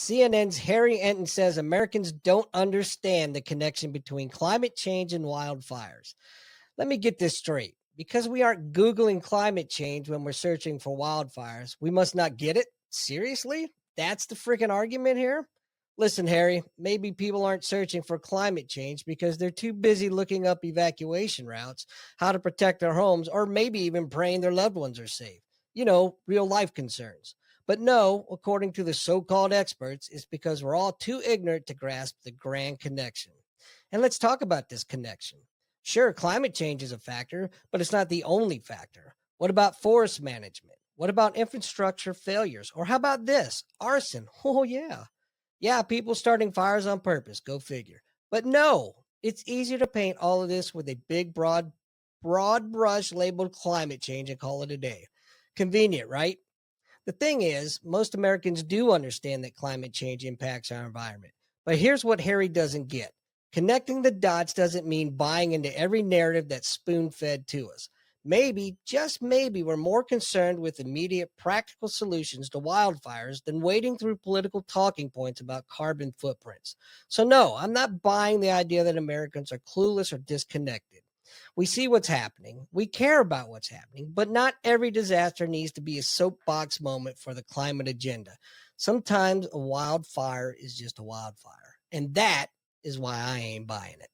CNN's Harry Enten says Americans don't understand the connection between climate change and wildfires. Let me get this straight. Because we aren't Googling climate change when we're searching for wildfires, we must not get it? Seriously? That's the freaking argument here? Listen, Harry, maybe people aren't searching for climate change because they're too busy looking up evacuation routes, how to protect their homes, or maybe even praying their loved ones are safe. Real life concerns. But no, according to the so called experts, it's because we're all too ignorant to grasp the grand connection. And let's talk about this connection. Sure, climate change is a factor, but it's not the only factor. What about forest management? What about infrastructure failures? Or how about this? Arson. Oh, yeah. Yeah, people starting fires on purpose. Go figure. But no, it's easier to paint all of this with a big, broad brush labeled climate change and call it a day. Convenient, right? The thing is, most Americans do understand that climate change impacts our environment. But here's what Harry doesn't get. Connecting the dots doesn't mean buying into every narrative that's spoon fed to us. Maybe, just maybe, we're more concerned with immediate practical solutions to wildfires than wading through political talking points about carbon footprints. So, no, I'm not buying the idea that Americans are clueless or disconnected. We see what's happening. We care about what's happening, but not every disaster needs to be a soapbox moment for the climate agenda. Sometimes a wildfire is just a wildfire. And that is why I ain't buying it.